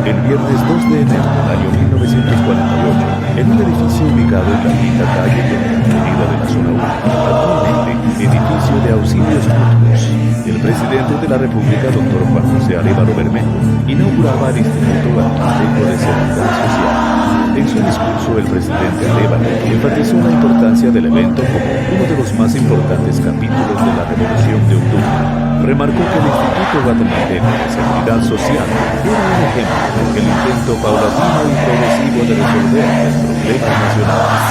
El viernes 2 de enero del año 1948, en un edificio ubicado en la quinta calle de la Avenida de la Zona 1, actualmente edificio de auxilios mutuos, el presidente de la República, doctor Juan José Arévalo Bermejo, inauguraba el Instituto Guatemalteco de Seguridad Social. En su discurso, el presidente Arévalo enfatizó la importancia del evento como uno de los más importantes capítulos de la Revolución de Octubre. Remarcó que el Instituto Guatemalteco de Seguridad Social era un ejemplo del intento paulatino y progresivo de resolver los problemas nacionales.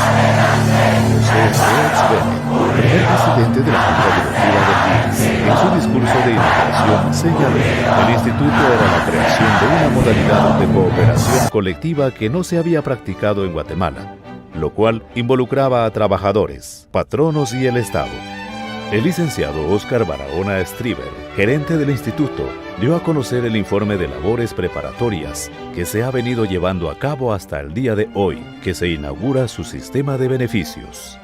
José Roch Vélez, primer presidente de la Junta Directiva del PIS, en su discurso de inauguración señaló que el instituto era la creación de una modalidad de cooperación colectiva que no se había practicado en Guatemala, lo cual involucraba a trabajadores, patronos y el Estado. El licenciado Óscar Barahona Striber, gerente del instituto, dio a conocer el informe de labores preparatorias que se ha venido llevando a cabo hasta el día de hoy, que se inaugura su sistema de beneficios.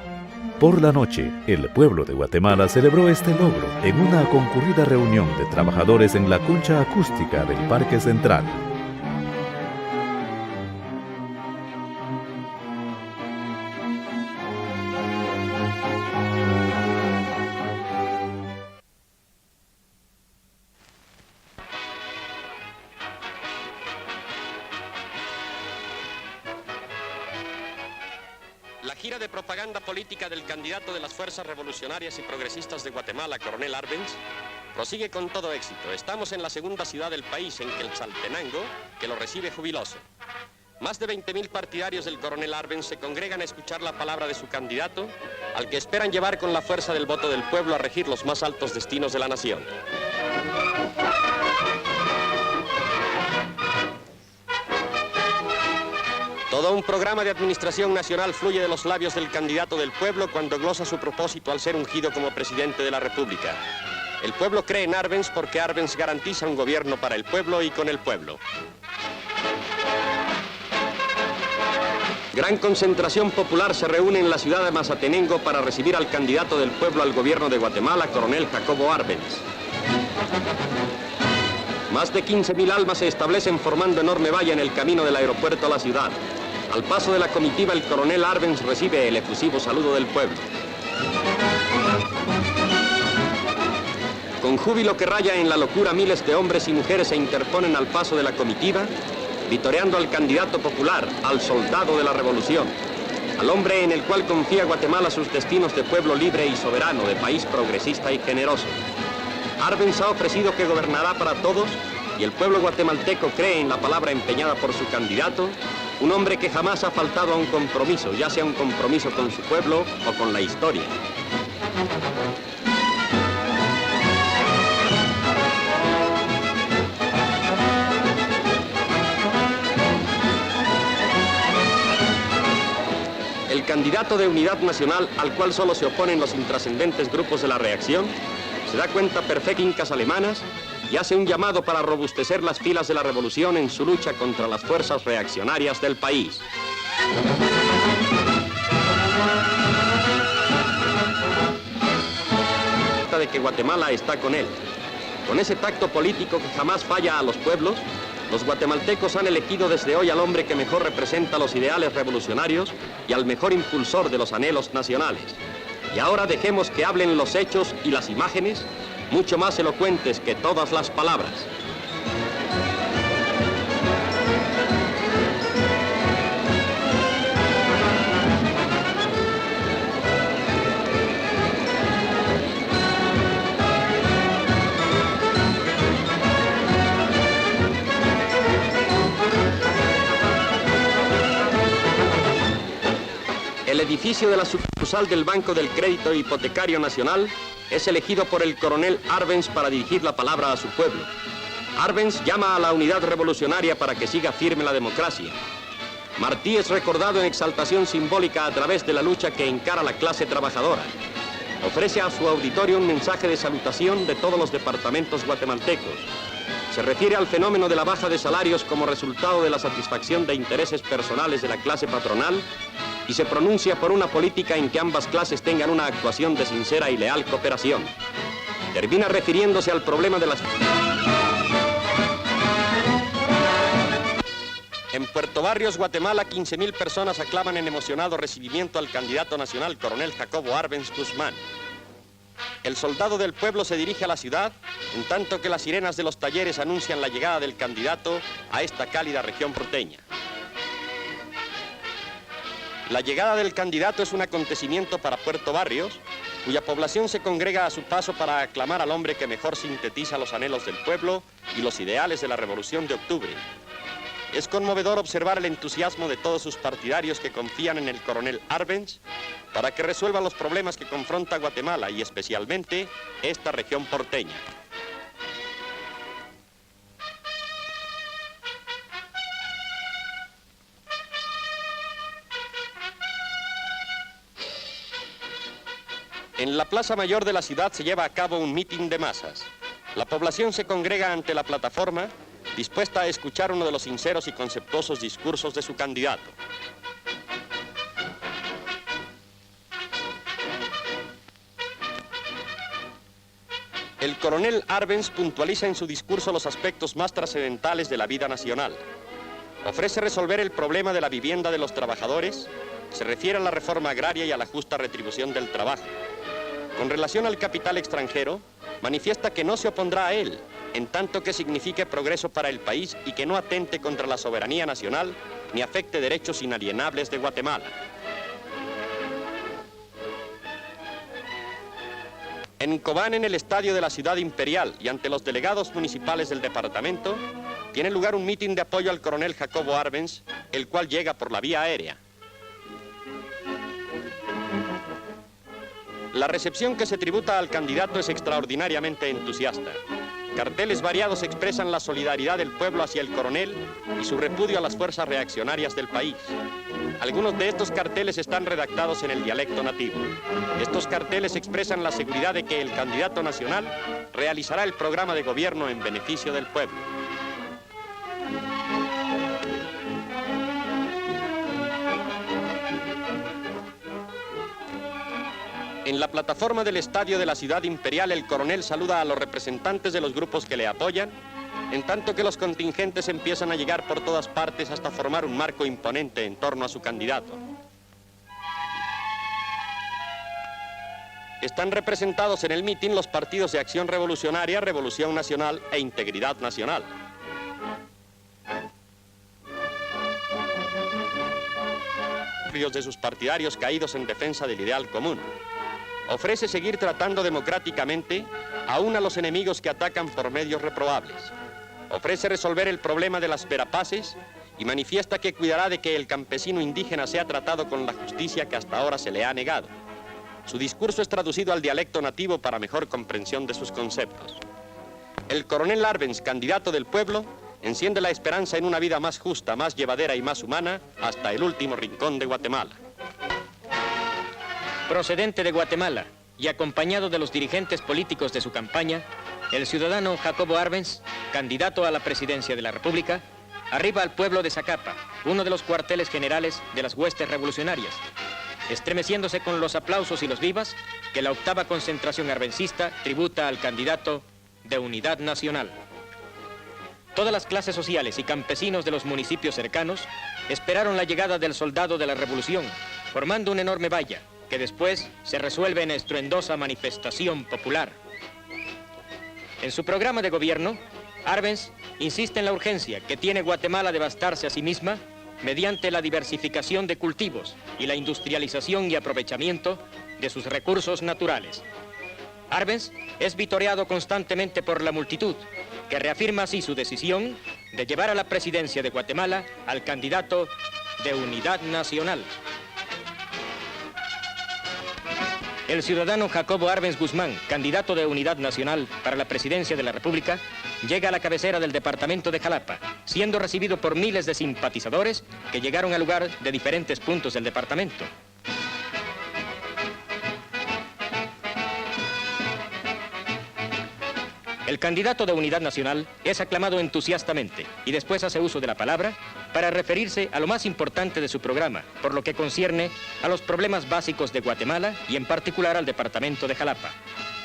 Por la noche, el pueblo de Guatemala celebró este logro en una concurrida reunión de trabajadores en la concha acústica del Parque Central. La gira de propaganda política del candidato de las Fuerzas Revolucionarias y Progresistas de Guatemala, Coronel Arbenz, prosigue con todo éxito. Estamos en la segunda ciudad del país, en Quetzaltenango, que lo recibe jubiloso. Más de 20.000 partidarios del Coronel Arbenz se congregan a escuchar la palabra de su candidato, al que esperan llevar con la fuerza del voto del pueblo a regir los más altos destinos de la nación. Todo un programa de administración nacional fluye de los labios del candidato del pueblo cuando glosa su propósito al ser ungido como presidente de la República. El pueblo cree en Arbenz porque Arbenz garantiza un gobierno para el pueblo y con el pueblo. Gran concentración popular se reúne en la ciudad de Mazatenango para recibir al candidato del pueblo al gobierno de Guatemala, Coronel Jacobo Arbenz. Más de 15.000 almas se establecen formando enorme valla en el camino del aeropuerto a la ciudad. Al paso de la comitiva, el Coronel Arbenz recibe el efusivo saludo del pueblo. Con júbilo que raya en la locura, miles de hombres y mujeres se interponen al paso de la comitiva, vitoreando al candidato popular, al soldado de la revolución, al hombre en el cual confía Guatemala sus destinos de pueblo libre y soberano, de país progresista y generoso. Arbenz ha ofrecido que gobernará para todos y el pueblo guatemalteco cree en la palabra empeñada por su candidato, un hombre que jamás ha faltado a un compromiso, ya sea un compromiso con su pueblo o con la historia. El candidato de Unidad Nacional, al cual solo se oponen los intrascendentes grupos de la reacción, se da cuenta perfectas alemanas y hace un llamado para robustecer las filas de la revolución en su lucha contra las fuerzas reaccionarias del país. De que Guatemala está con él. Con ese tacto político que jamás falla a los pueblos, los guatemaltecos han elegido desde hoy al hombre que mejor representa los ideales revolucionarios y al mejor impulsor de los anhelos nacionales. Y ahora dejemos que hablen los hechos y las imágenes, mucho más elocuentes que todas las palabras. El edificio de la sucursal del Banco del Crédito Hipotecario Nacional es elegido por el Coronel Arbenz para dirigir la palabra a su pueblo. Arbenz llama a la unidad revolucionaria para que siga firme la democracia. Martí es recordado en exaltación simbólica a través de la lucha que encara la clase trabajadora. Ofrece a su auditorio un mensaje de salutación de todos los departamentos guatemaltecos. Se refiere al fenómeno de la baja de salarios como resultado de la satisfacción de intereses personales de la clase patronal y se pronuncia por una política en que ambas clases tengan una actuación de sincera y leal cooperación. Termina refiriéndose al problema de las... En Puerto Barrios, Guatemala, 15.000 personas aclaman en emocionado recibimiento al candidato nacional, coronel Jacobo Arbenz Guzmán. El soldado del pueblo se dirige a la ciudad, en tanto que las sirenas de los talleres anuncian la llegada del candidato a esta cálida región porteña. La llegada del candidato es un acontecimiento para Puerto Barrios, cuya población se congrega a su paso para aclamar al hombre que mejor sintetiza los anhelos del pueblo y los ideales de la Revolución de Octubre. Es conmovedor observar el entusiasmo de todos sus partidarios que confían en el coronel Arbenz para que resuelva los problemas que confronta Guatemala y especialmente esta región porteña. En la Plaza Mayor de la ciudad se lleva a cabo un mitin de masas. La población se congrega ante la plataforma dispuesta a escuchar uno de los sinceros y conceptuosos discursos de su candidato. El coronel Arbenz puntualiza en su discurso los aspectos más trascendentales de la vida nacional. Ofrece resolver el problema de la vivienda de los trabajadores, se refiere a la reforma agraria y a la justa retribución del trabajo. Con relación al capital extranjero, manifiesta que no se opondrá a él, en tanto que signifique progreso para el país y que no atente contra la soberanía nacional ni afecte derechos inalienables de Guatemala. En Cobán, en el estadio de la Ciudad Imperial y ante los delegados municipales del departamento, tiene lugar un mitin de apoyo al coronel Jacobo Arbenz, el cual llega por la vía aérea. La recepción que se tributa al candidato es extraordinariamente entusiasta. Carteles variados expresan la solidaridad del pueblo hacia el coronel y su repudio a las fuerzas reaccionarias del país. Algunos de estos carteles están redactados en el dialecto nativo. Estos carteles expresan la seguridad de que el candidato nacional realizará el programa de gobierno en beneficio del pueblo. En la plataforma del estadio de la Ciudad Imperial, el coronel saluda a los representantes de los grupos que le apoyan, en tanto que los contingentes empiezan a llegar por todas partes hasta formar un marco imponente en torno a su candidato. Están representados en el mitin los partidos de Acción Revolucionaria, Revolución Nacional e Integridad Nacional. De sus partidarios caídos en defensa del ideal común. Ofrece seguir tratando democráticamente aún a los enemigos que atacan por medios reprobables. Ofrece resolver el problema de las verapaces y manifiesta que cuidará de que el campesino indígena sea tratado con la justicia que hasta ahora se le ha negado. Su discurso es traducido al dialecto nativo para mejor comprensión de sus conceptos. El coronel Arbenz, candidato del pueblo, enciende la esperanza en una vida más justa, más llevadera y más humana hasta el último rincón de Guatemala. Procedente de Guatemala y acompañado de los dirigentes políticos de su campaña, el ciudadano Jacobo Arbenz, candidato a la presidencia de la República, arriba al pueblo de Zacapa, uno de los cuarteles generales de las huestes revolucionarias, estremeciéndose con los aplausos y los vivas que la octava concentración arbencista tributa al candidato de Unidad Nacional. Todas las clases sociales y campesinos de los municipios cercanos esperaron la llegada del soldado de la Revolución, formando una enorme valla, que después se resuelve en estruendosa manifestación popular. En su programa de gobierno, Arbenz insiste en la urgencia que tiene Guatemala de bastarse a sí misma mediante la diversificación de cultivos y la industrialización y aprovechamiento de sus recursos naturales. Arbenz es vitoreado constantemente por la multitud, que reafirma así su decisión de llevar a la presidencia de Guatemala al candidato de Unidad Nacional. El ciudadano Jacobo Arbenz Guzmán, candidato de Unidad Nacional para la presidencia de la República, llega a la cabecera del departamento de Jalapa, siendo recibido por miles de simpatizadores que llegaron al lugar de diferentes puntos del departamento. El candidato de Unidad Nacional es aclamado entusiastamente y después hace uso de la palabra para referirse a lo más importante de su programa, por lo que concierne a los problemas básicos de Guatemala y en particular al departamento de Jalapa,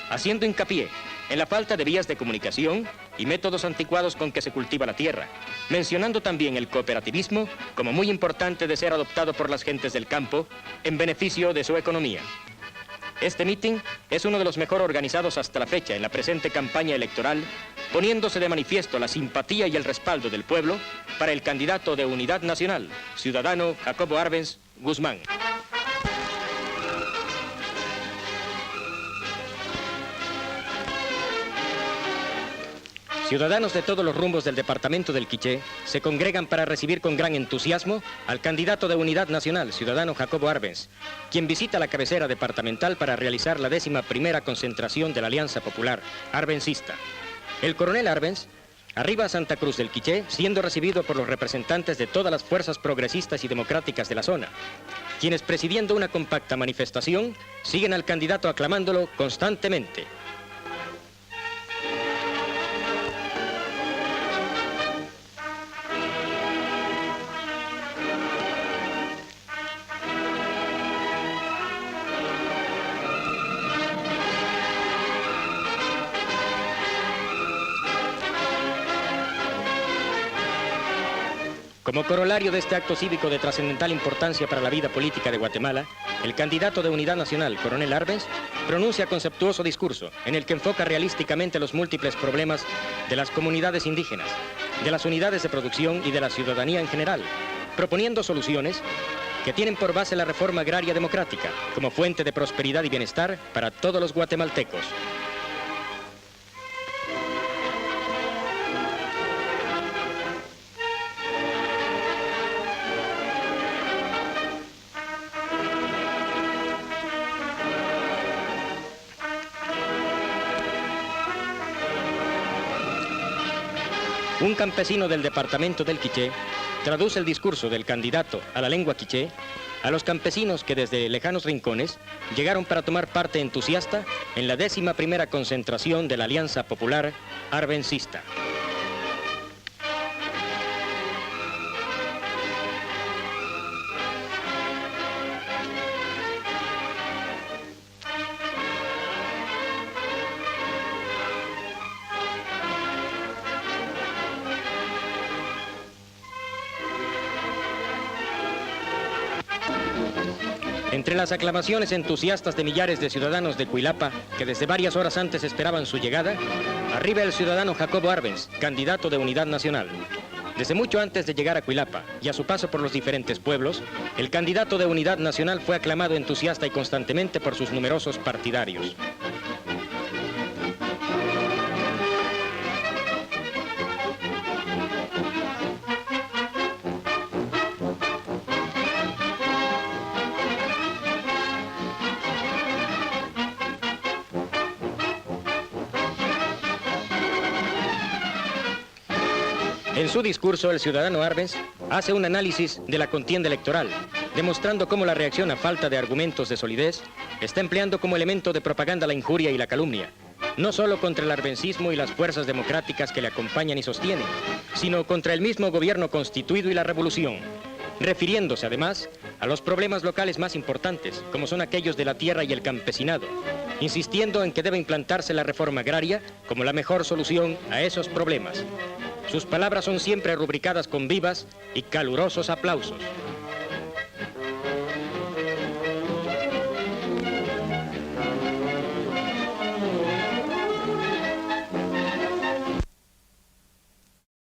haciendo hincapié en la falta de vías de comunicación y métodos anticuados con que se cultiva la tierra, mencionando también el cooperativismo como muy importante de ser adoptado por las gentes del campo en beneficio de su economía. Este mitin es uno de los mejor organizados hasta la fecha en la presente campaña electoral, poniéndose de manifiesto la simpatía y el respaldo del pueblo para el candidato de Unidad Nacional, ciudadano Jacobo Arbenz Guzmán. Ciudadanos de todos los rumbos del departamento del Quiché se congregan para recibir con gran entusiasmo al candidato de Unidad Nacional, ciudadano Jacobo Arbenz, quien visita la cabecera departamental para realizar la 11ª concentración de la Alianza Popular Arbencista. El coronel Arbenz arriba a Santa Cruz del Quiché, siendo recibido por los representantes de todas las fuerzas progresistas y democráticas de la zona, quienes presidiendo una compacta manifestación siguen al candidato aclamándolo constantemente. Como corolario de este acto cívico de trascendental importancia para la vida política de Guatemala, el candidato de Unidad Nacional, coronel Arbenz, pronuncia conceptuoso discurso en el que enfoca realísticamente los múltiples problemas de las comunidades indígenas, de las unidades de producción y de la ciudadanía en general, proponiendo soluciones que tienen por base la reforma agraria democrática como fuente de prosperidad y bienestar para todos los guatemaltecos. Un campesino del departamento del Quiché traduce el discurso del candidato a la lengua quiché a los campesinos que desde lejanos rincones llegaron para tomar parte entusiasta en la 11ª concentración de la Alianza Popular Arbencista. Entre las aclamaciones entusiastas de millares de ciudadanos de Cuilapa, que desde varias horas antes esperaban su llegada, arriba el ciudadano Jacobo Arbenz, candidato de Unidad Nacional. Desde mucho antes de llegar a Cuilapa y a su paso por los diferentes pueblos, el candidato de Unidad Nacional fue aclamado entusiasta y constantemente por sus numerosos partidarios. En su discurso, el ciudadano Arbenz hace un análisis de la contienda electoral, demostrando cómo la reacción a falta de argumentos de solidez está empleando como elemento de propaganda la injuria y la calumnia, no solo contra el arbencismo y las fuerzas democráticas que le acompañan y sostienen, sino contra el mismo gobierno constituido y la revolución, refiriéndose además a los problemas locales más importantes, como son aquellos de la tierra y el campesinado, insistiendo en que debe implantarse la reforma agraria como la mejor solución a esos problemas. Sus palabras son siempre rubricadas con vivas y calurosos aplausos.